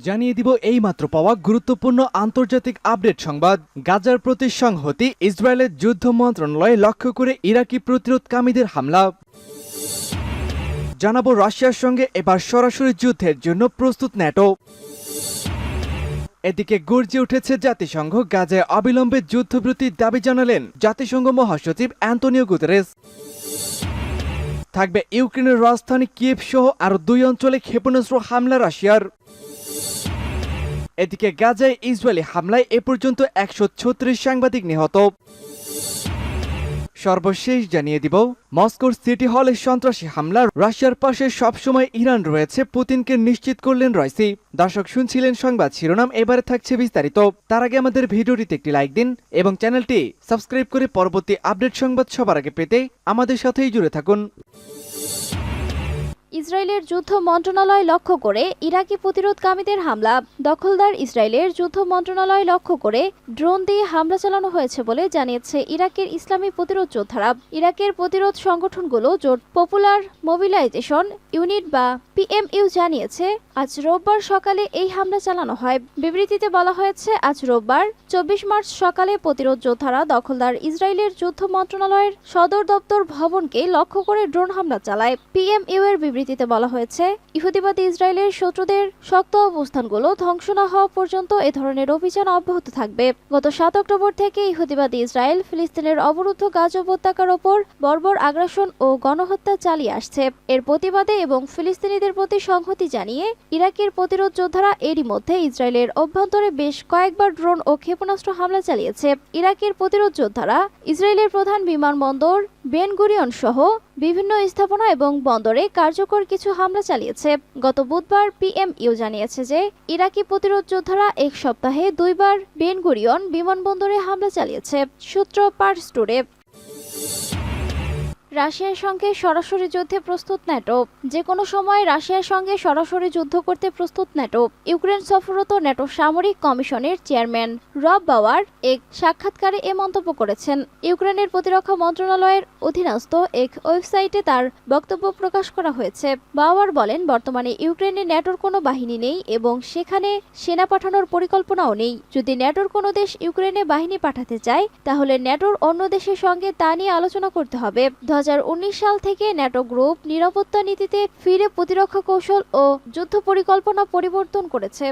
জানিয়ে দিব এই মাত্র পাওয়া গুরুত্বপূর্ণ আন্তর্জাতিক আপডেট সংবাদ। গাজার প্রতি সংহতি, ইসরায়েলের যুদ্ধ মন্ত্রণালয় লক্ষ্য করে ইরাকি প্রতিরোধকামীদের হামলা। জানাবো রাশিয়ার সঙ্গে এবার সরাসরি যুদ্ধের জন্য প্রস্তুত ন্যাটো। এদিকে গর্জে উঠেছে জাতিসংঘ, গাজায় অবিলম্বে যুদ্ধবিরতির দাবি জানালেন জাতিসংঘ মহাসচিব অ্যান্তোনিও গুতেরেস। থাকবে ইউক্রেনের রাজধানী কিয়েভ সহ আরো 2 অঞ্চলে ক্ষেপণাস্ত্র হামলা রাশিয়ার। এদিকে গাজায় ইসরায়েলি হামলায় এ পর্যন্ত 136 সাংবাদিক নিহত। সর্বশেষ জানিয়ে দিব মস্কোর সিটি হলে সন্ত্রাসী হামলা, রাশিয়ার পাশে সবসময় ইরান রয়েছে, পুতিনকে নিশ্চিত করলেন রাইসি। দর্শক শুনছিলেন সংবাদ শিরোনাম, এবারে থাকছে বিস্তারিত। তার আগে আমাদের ভিডিওটিতে একটি লাইক দিন এবং চ্যানেলটি সাবস্ক্রাইব করে পরবর্তী আপডেট সংবাদ সবার আগে পেতে আমাদের সাথেই জুড়ে থাকুন। ইসরায়েলের যুদ্ধ মন্ত্রণালয় লক্ষ্য করে ইরাকি প্রতিরোধকামীদের হামলা। দখলদার ইসরায়েলের যুদ্ধ মন্ত্রণালয় লক্ষ্য করে ড্রোন দিয়ে হামলা চালানো হয়েছে বলে জানিয়েছে ইরাকের ইসলামী প্রতিরোধ যোদ্ধারা। ইরাকের প্রতিরোধ সংগঠনগুলো জোট পপুলার মোবিলাইজেশন ইউনিট বা পিএমইউ জানিয়েছে আজ রোববার সকালে এই হামলা চালানো হয়। বিবৃতিতে বলা হয়েছে, আজ রোববার 24 মার্চ সকালে প্রতিরোধ যোদ্ধারা দখলদার ইসরায়েলের যুদ্ধ মন্ত্রণালয়ের সদর দপ্তর ভবনকে লক্ষ্য করে ড্রোন হামলা চালায়। পিএমইউ এর বিবৃতিতে বলা হয়েছে, ইহুদিবাদী ইসরায়েলের শত্রুদের শক্ত অবস্থানগুলো ধ্বংস না হওয়া পর্যন্ত এ ধরনের অভিযান অব্যাহত থাকবে। গত 7 অক্টোবর থেকে ইহুদিবাদী ইসরায়েল ফিলিস্তিনের অবরুদ্ধ গাজা উপত্যকার ওপর বর্বর আগ্রাসন ও গণহত্যা চালিয়ে আসছে। এর প্রতিবাদে এবং ফিলিস্তিনিদের প্রতি সংহতি জানিয়ে ইরাকের প্রতিরোধ যোদ্ধারা এরই মধ্যে ইসরায়েলের অভ্যন্তরে বেশ কয়েকবার ড্রোন ও ক্ষেপণাস্ত্র হামলা চালিয়েছে। ইরাকের প্রতিরোধ যোদ্ধারা ইসরায়েলের প্রধান বিমানবন্দর বেন গুরিয়ন সহ বিভিন্ন স্থাপনা এবং বন্দরে কার্যকর কিছু হামলা চালিয়েছে। গত বুধবার পিএমইউ জানিয়েছে যে ইরাকি প্রতিরোধ যোদ্ধারা এক সপ্তাহে 2 বার বেন গুরিয়ন বিমানবন্দরে হামলা চালিয়েছে। সূত্র পার্স টুডে। রাশিয়ার সঙ্গে সরাসরি যুদ্ধে প্রস্তুত ন্যাটো। যে কোনো সময় রাশিয়ার সঙ্গে সরাসরি যুদ্ধ করতে প্রস্তুত ন্যাটো। ইউক্রেন সফররত ন্যাটো সামরিক কমিশনের চেয়ারম্যান রব বাওয়ার এক সাক্ষাৎকারে এ মন্তব্য করেছেন। ইউক্রেনের প্রতিরক্ষা মন্ত্রণালয়ের অধীনস্থ এক ওয়েবসাইটে তার বক্তব্য প্রকাশ করা হয়েছে। বাওয়ার বলেন, বর্তমানে ইউক্রেনে ন্যাটোর কোনো বাহিনী নেই এবং সেখানে সেনা পাঠানোর পরিকল্পনাও নেই। যদি ন্যাটোর কোনো দেশ ইউক্রেনে বাহিনী পাঠাতে চায় তাহলে ন্যাটোর অন্য দেশের সঙ্গে তা নিয়ে আলোচনা করতে হবে। 2019 সাল থেকে ন্যাটো গ্রুপ নিরাপত্তা নীতিতে ফিরে প্রতিরক্ষা কৌশল ও যুদ্ধ পরিকল্পনা পরিবর্তন করেছে।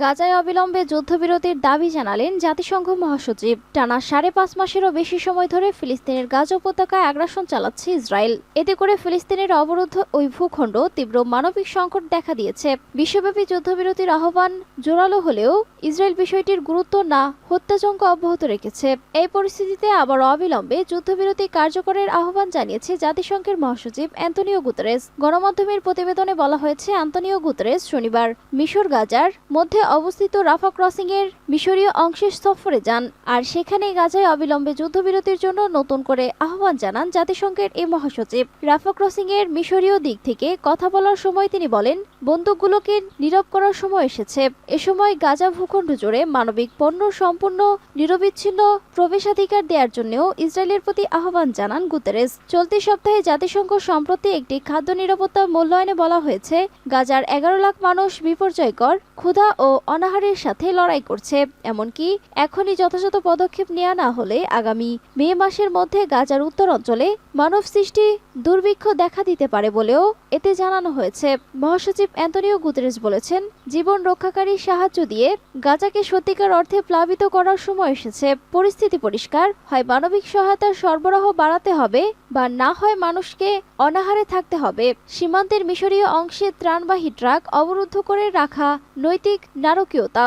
গাজায় অবিলম্বে যুদ্ধবিরতির দাবি জানালেন জাতিসংঘ মহাসচিব। টানা 5.5 মাসেরও বেশি সময় ধরে ফিলিস্তিনের গাজা উপত্যকায় আগ্রাসন চালাচ্ছে ইসরায়েল। এতে করে ফিলিস্তিনের অবরুদ্ধ ওই ভূখণ্ড তীব্র মানবিক সংকট দেখা দিয়েছে। বিশ্বব্যাপী যুদ্ধবিরতির আহ্বান জোরালো হলেও ইসরায়েল বিষয়টির গুরুত্ব না হত্যাযজ্ঞ অব্যাহত রেখেছে। এই পরিস্থিতিতে আবার অবিলম্বে যুদ্ধবিরতি কার্যকরের আহ্বান জানিয়েছে জাতিসংঘের মহাসচিব অ্যান্তোনিও গুতেরেস। গণমাধ্যমের প্রতিবেদনে বলা হয়েছে, অ্যান্তোনিও গুতেরেস শনিবার মিশর গাজার মধ্যে অবস্থিত রাফা ক্রসিং এর মিশরীয় অংশে সফরে যান, আর সেখানে গাজায় অবিলম্বে যুদ্ধবিরতির জন্য নতুন করে আহ্বান জানান জাতিসংঘের এই মহাসচিব। রাফা ক্রসিং এর মিশরীয় দিক থেকে কথা বলার সময় তিনি বলেন, বন্দুকগুলোকে নীরব করার সময় এসেছে। এ সময় গাজা ভূখণ্ড জুড়ে মানবিক পণ্য সম্পূর্ণ নিরবিচ্ছিন্ন প্রবেশাধিকার দেওয়ার জন্যও ইসরায়েলের প্রতি আহ্বান জানান গুতেরেস। চলতি সপ্তাহে জাতিসংঘ সম্প্রতি একটি খাদ্য নিরাপত্তা মূল্যায়নে বলা হয়েছে, গাজার 11 লাখ মানুষ বিপর্যয়কর ক্ষুধা ও অনাহারের সাথে লড়াই করছে। এমনকি এখনই যথাযথ পদক্ষেপ নেওয়া না হলে আগামী মে মাসের মধ্যে গাজার উত্তর অঞ্চলে মানব সৃষ্টি দুর্ভিক্ষ দেখা দিতে পারে বলেও এতে জানানো হয়েছে। মহাসচিব অ্যান্তোনিও গুতেরেস বলেছেন, জীবন রক্ষাকারী সাহায্য দিয়ে গাজাকে সত্যিকার অর্থে প্লাবিত করার সময় এসেছে। পরিস্থিতি পরিষ্কার, হয় মানবিক সহায়তার সরবরাহ বাড়াতে হবে বা না হয় মানুষকে অনাহারে থাকতে হবে। সীমান্তের মিশরীয় অংশে ত্রাণবাহী ট্রাক অবরুদ্ধ করে রাখা নৈতিক নারকীয়তা।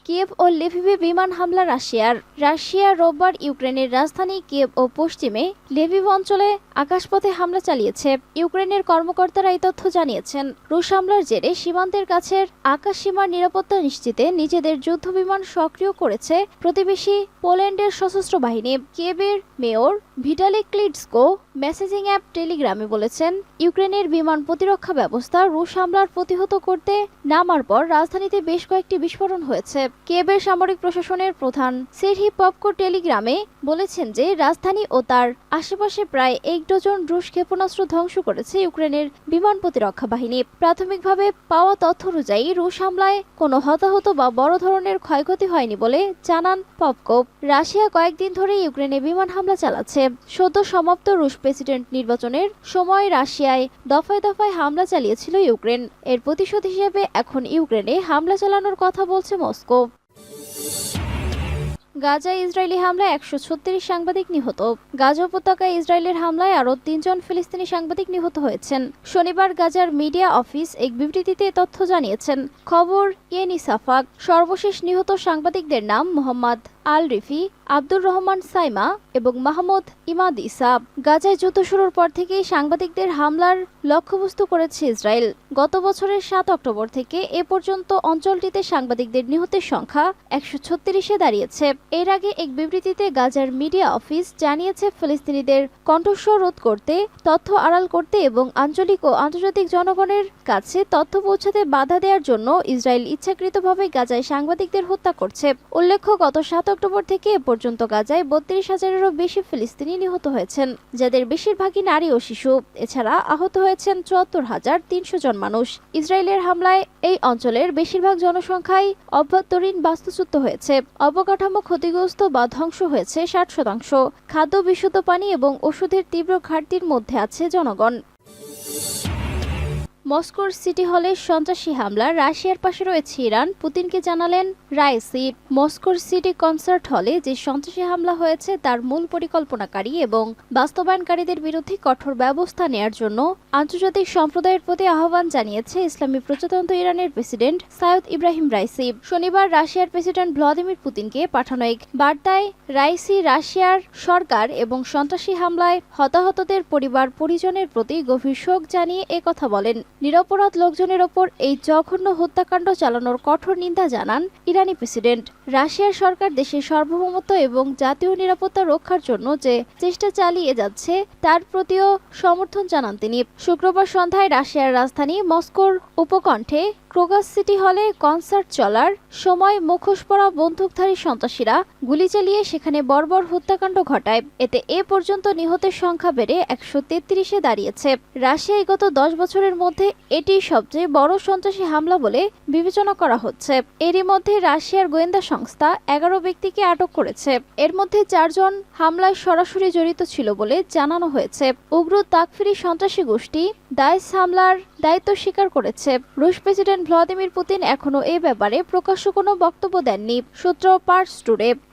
কিয়েভ ও লেভিভে বিমান হামলা রাশিয়ার। রাশিয়া রোববার ইউক্রেনের রাজধানী কিয়েভ ও পশ্চিমে লেভিভ অঞ্চলে আকাশপথে হামলা চালিয়েছে। ইউক্রেনের কর্মকর্তারা এই তথ্য জানিয়েছেন। রুশ হামলার জেরে সীমান্তের কাছের আকাশ সীমার নিরাপত্তা নিশ্চিতে নিজেদের যুদ্ধবিমান সক্রিয় করেছে প্রতিবেশী পোল্যান্ডের সশস্ত্র বাহিনী। কিয়েভের মেয়র ভিটালি ক্লিটস্কো মেসেজিং অ্যাপ টেলিগ্রামে বলেছেন, ইউক্রেনের বিমান প্রতিরক্ষা ব্যবস্থা রুশ হামলার প্রতিহত করতে নামার পর রাজধানীতে বেশ কয়েকটি বিস্ফোরণ হয়েছে। কিয়েভের সামরিক প্রশাসনের প্রধান সেরহি পপকো টেলিগ্রামে বলেছেন যে রাজধানী ও তার আশেপাশে প্রায় 1 ডজন রুশ ক্ষেপণাস্ত্র ধ্বংস করেছে ইউক্রেনের বিমান প্রতিরক্ষা বাহিনী। প্রাথমিকভাবে পাওয়া তথ্য অনুযায়ী রুশ হামলায় কোনো হতাহত বা বড় ধরনের ক্ষয়ক্ষতি হয়নি বলে জানান পপকো। রাশিয়া কয়েকদিন ধরে ইউক্রেনে বিমান হামলা চালাচ্ছে। সদ্য সমাপ্ত রুশ প্রেসিডেন্ট নির্বাচনের সময় রাশিয়ায় দফায় দফায় হামলা চালিয়েছিল ইউক্রেন। এর প্রতিশোধ হিসেবে এখন ইউক্রেনে হামলা চালানোর কথা বলছে মস্কো। গাজায় ইসরায়েলি হামলায় 136 সাংবাদিক নিহত। গাজা উপত্যকায় ইসরায়েলের হামলায় আরও 3 জন ফিলিস্তিনি সাংবাদিক নিহত হয়েছেন। শনিবার গাজার মিডিয়া অফিস এক বিবৃতিতে তথ্য জানিয়েছেন। খবর ইয়েনি সাফাক। সর্বশেষ নিহত সাংবাদিকদের নাম মোহাম্মদ আল রিফি, আব্দুর রহমান সাইমা এবং মাহমুদ ইমাদ ইসাব। গাজায় যুদ্ধ শুরুর পর থেকেই সাংবাদিকদের হামলার লক্ষ্যবস্তু করেছে ইসরায়েল। গত বছরের 7 অক্টোবর থেকে এ পর্যন্ত অঞ্চলটিতে সাংবাদিকদের নিহতের সংখ্যা 136-এ দাঁড়িয়েছে। এর আগে এক বিবৃতিতে গাজার মিডিয়া অফিস জানিয়েছে, ফিলিস্তিনিদের কণ্ঠস্বর রোধ করতে, তথ্য আড়াল করতে এবং আঞ্চলিক ও আন্তর্জাতিক জনগণের কাছে তথ্য পৌঁছাতে বাধা দেওয়ার জন্য ইসরায়েল ইচ্ছাকৃতভাবে গাজায় সাংবাদিকদের হত্যা করছে। উল্লেখ্য, গত 7 অক্টোবর থেকে এ পর্যন্ত গাজায় 32,000-এরও বেশি ফিলিস্তিনি নিহত হয়েছেন, যাদের বেশিরভাগই নারী ও শিশু। এছাড়া আহত হয়েছেন 74,300 জন মানুষ। ইসরায়েলের হামলায় এই অঞ্চলের বেশিরভাগ জনসংখ্যাই অভ্যন্তরীণ বাস্তুচ্যুত হয়েছে। অবকাঠামো ক্ষতিগ্রস্ত বা ধ্বংস হয়েছে 60%। খাদ্য, বিশুদ্ধ পানি এবং ওষুধের তীব্র ঘাটতির মধ্যে আছে জনগণ। মস্কোর সিটি হলে সন্ত্রাসী হামলা, রাশিয়ার পাশে রয়েছে ইরান, পুতিনকে জানালেন রাইসি। মস্কোর সিটি কনসার্ট হলে যে সন্ত্রাসী হামলা হয়েছে তার মূল পরিকল্পনাকারী এবং বাস্তবায়নকারীদের বিরুদ্ধে কঠোর ব্যবস্থা নেয়ার জন্য আন্তর্জাতিক সম্প্রদায়ের প্রতি আহ্বান জানিয়েছে ইসলামী প্রজাতন্ত্র ইরানের প্রেসিডেন্ট সাইয়দ ইব্রাহিম রাইসি। শনিবার রাশিয়ার প্রেসিডেন্ট ভ্লাদিমির পুতিনকে পাঠানো এক বার্তায় রাইসি রাশিয়ার সরকার এবং সন্ত্রাসী হামলায় হতাহতদের পরিবার পরিজনের প্রতি গভীর শোক জানিয়ে একথা বলেন। নিরপরাধ লোকজনের ওপর এই জঘন্য হত্যাকাণ্ড চালানোর কঠোর নিন্দা জানান ইরানি প্রেসিডেন্ট। রাশিয়ার সরকার দেশের সার্বভৌমত্ব এবং জাতীয় নিরাপত্তা রক্ষার জন্য যে চেষ্টা চালিয়ে যাচ্ছে তার প্রতিও সমর্থন জানান তিনি। শুক্রবার সন্ধ্যায় রাশিয়ার রাজধানী মস্কোর উপকণ্ঠে ক্রোগাস সিটি হলে কনসার্ট চলার সময় মুখোশ পরা বন্দুকধারী সন্ত্রাসীরা গুলি চালিয়ে সেখানে বর্বর হত্যাকাণ্ড ঘটায়। এতে এ পর্যন্ত নিহতের সংখ্যা বেড়ে 133-এ দাঁড়িয়েছে। রাশিয়ায় গত 10 বছরের মধ্যে এটি সবচেয়ে বড় সন্ত্রাসী হামলা বলে বিবেচনা করা হচ্ছে। এরই মধ্যে রাশিয়ার গোয়েন্দা সংস্থা 11 ব্যক্তিকে আটক করেছে। এর মধ্যে 4 জন হামলায় সরাসরি জড়িত ছিল বলে জানানো হয়েছে। উগ্র তাকফিরি সন্ত্রাসী গোষ্ঠী দায়েশ হামলার দায়িত্ব স্বীকার করেছে। রুশ প্রেসিডেন্ট ভ্লাদিমির পুতিন এখনও এ ব্যাপারে প্রকাশ্য কোনো বক্তব্য দেননি। সূত্র পার্স টুডে।